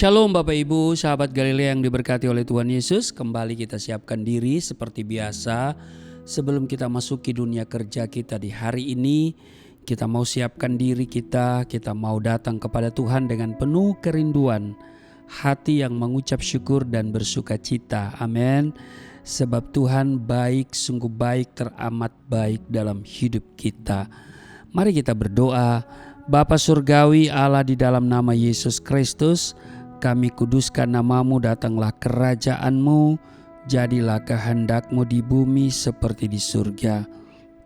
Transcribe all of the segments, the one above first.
Shalom Bapak Ibu, sahabat Galilea yang diberkati oleh Tuhan Yesus. Kembali kita siapkan diri seperti biasa. Sebelum kita masuki dunia kerja kita di hari ini, kita mau siapkan diri kita mau datang kepada Tuhan dengan penuh kerinduan, hati yang mengucap syukur dan bersuka cita. Amin. Sebab Tuhan baik, sungguh baik, teramat baik dalam hidup kita. Mari kita berdoa. Bapa Surgawi Allah, di dalam nama Yesus Kristus, kami kuduskan namamu, datanglah kerajaan-Mu, jadilah kehendak-Mu di bumi seperti di surga.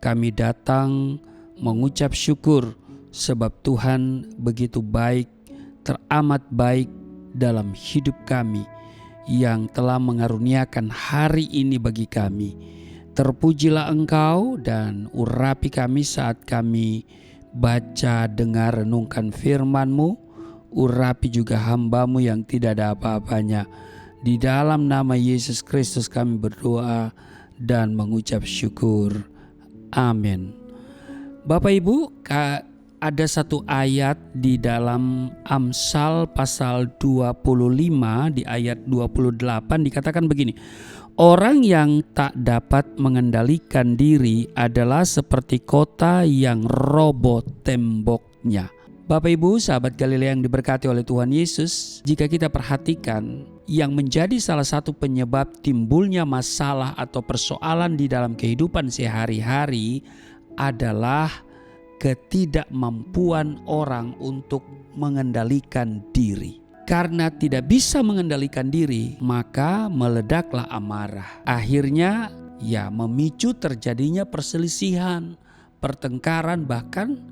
Kami datang mengucap syukur sebab Tuhan begitu baik, teramat baik dalam hidup kami yang telah mengaruniakan hari ini bagi kami. Terpujilah Engkau dan urapi kami saat kami baca, dengar, renungkan firman-Mu. Urapi juga hamba-Mu yang tidak ada apa-apanya. Di dalam nama Yesus Kristus kami berdoa dan mengucap syukur. Amin. Bapak Ibu, ada satu ayat di dalam Amsal pasal 25 di ayat 28 dikatakan begini. Orang yang tak dapat mengendalikan diri adalah seperti kota yang roboh temboknya. Bapak Ibu, sahabat Galilea yang diberkati oleh Tuhan Yesus, jika kita perhatikan yang menjadi salah satu penyebab timbulnya masalah atau persoalan di dalam kehidupan sehari-hari adalah ketidakmampuan orang untuk mengendalikan diri. Karena tidak bisa mengendalikan diri, maka meledaklah amarah. Akhirnya memicu terjadinya perselisihan, pertengkaran, bahkan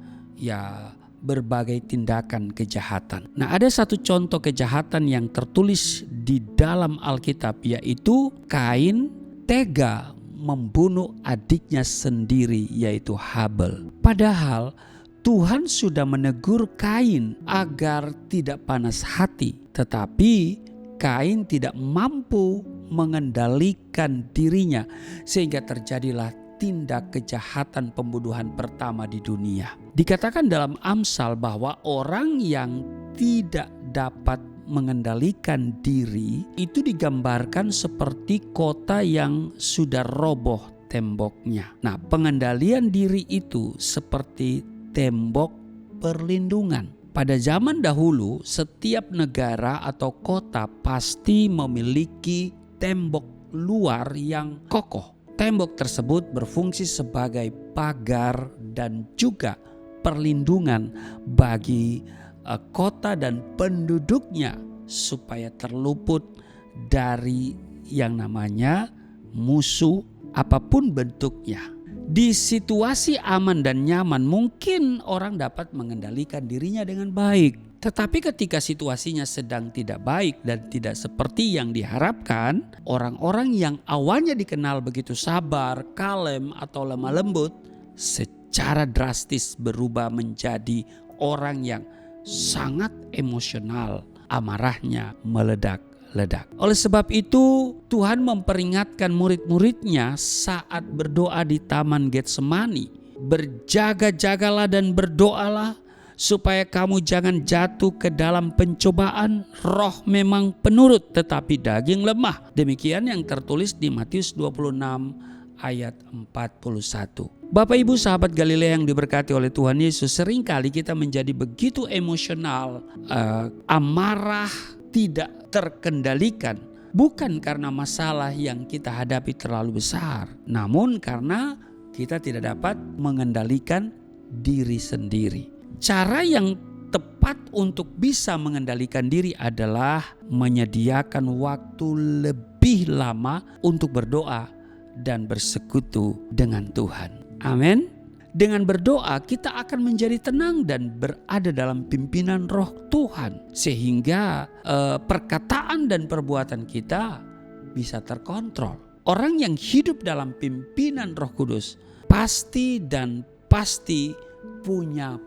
berbagai tindakan kejahatan. Nah, ada satu contoh kejahatan yang tertulis di dalam Alkitab, yaitu Kain tega membunuh adiknya sendiri, yaitu Habel. Padahal Tuhan sudah menegur Kain agar tidak panas hati, tetapi Kain tidak mampu mengendalikan dirinya sehingga terjadilah tindak kejahatan pembunuhan pertama di dunia. Dikatakan dalam Amsal bahwa orang yang tidak dapat mengendalikan diri itu digambarkan seperti kota yang sudah roboh temboknya. Nah, pengendalian diri itu seperti tembok perlindungan. Pada zaman dahulu, setiap negara atau kota pasti memiliki tembok luar yang kokoh. Tembok tersebut berfungsi sebagai pagar dan juga perlindungan bagi kota dan penduduknya supaya terluput dari yang namanya musuh apapun bentuknya. Di situasi aman dan nyaman mungkin orang dapat mengendalikan dirinya dengan baik. Tetapi ketika situasinya sedang tidak baik dan tidak seperti yang diharapkan, orang-orang yang awalnya dikenal begitu sabar, kalem atau lemah lembut secara drastis berubah menjadi orang yang sangat emosional, amarahnya meledak-ledak. Oleh sebab itu Tuhan memperingatkan murid-muridnya saat berdoa di Taman Getsemani. Berjaga-jagalah dan berdoalah supaya kamu jangan jatuh ke dalam pencobaan. Roh memang penurut tetapi daging lemah. Demikian yang tertulis di Matius 26 ayat 41. Bapak Ibu sahabat Galilea yang diberkati oleh Tuhan Yesus, seringkali kita menjadi begitu emosional, amarah, tidak terkendalikan. Bukan karena masalah yang kita hadapi terlalu besar, namun karena kita tidak dapat mengendalikan diri sendiri. Cara yang tepat untuk bisa mengendalikan diri adalah menyediakan waktu lebih lama untuk berdoa dan bersekutu dengan Tuhan. Amin. Dengan berdoa kita akan menjadi tenang dan berada dalam pimpinan Roh Tuhan. Sehingga perkataan dan perbuatan kita bisa terkontrol. Orang yang hidup dalam pimpinan Roh Kudus pasti punya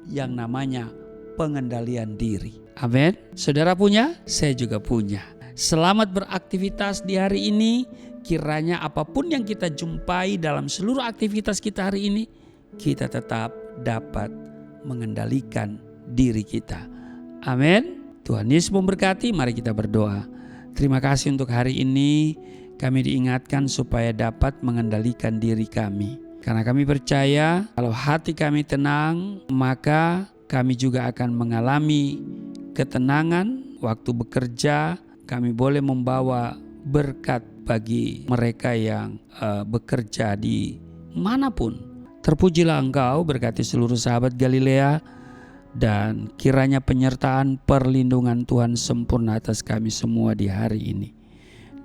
yang namanya pengendalian diri. Amin. Saudara punya, saya juga punya. Selamat beraktivitas di hari ini. Kiranya apapun yang kita jumpai dalam seluruh aktivitas kita hari ini, kita tetap dapat mengendalikan diri kita. Amin. Tuhan Yesus memberkati. Mari kita berdoa. Terima kasih untuk hari ini kami diingatkan supaya dapat mengendalikan diri kami. Karena kami percaya kalau hati kami tenang, maka kami juga akan mengalami ketenangan waktu bekerja. Kami boleh membawa berkat bagi mereka yang bekerja di manapun. Terpujilah Engkau, berkati seluruh sahabat Galilea, dan kiranya penyertaan perlindungan Tuhan sempurna atas kami semua di hari ini.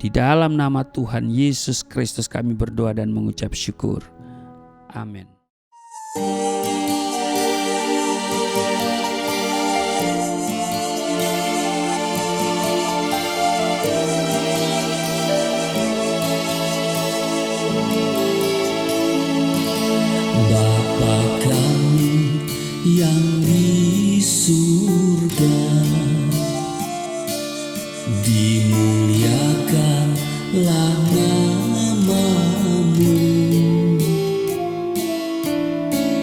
Di dalam nama Tuhan Yesus Kristus kami berdoa dan mengucap syukur. Amin. Bapa kami yang di surga, dimuliakanlah nama-Mu.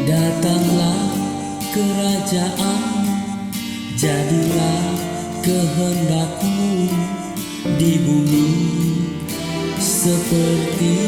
Datanglah kerajaan, jadilah kehendak-Mu di bumi seperti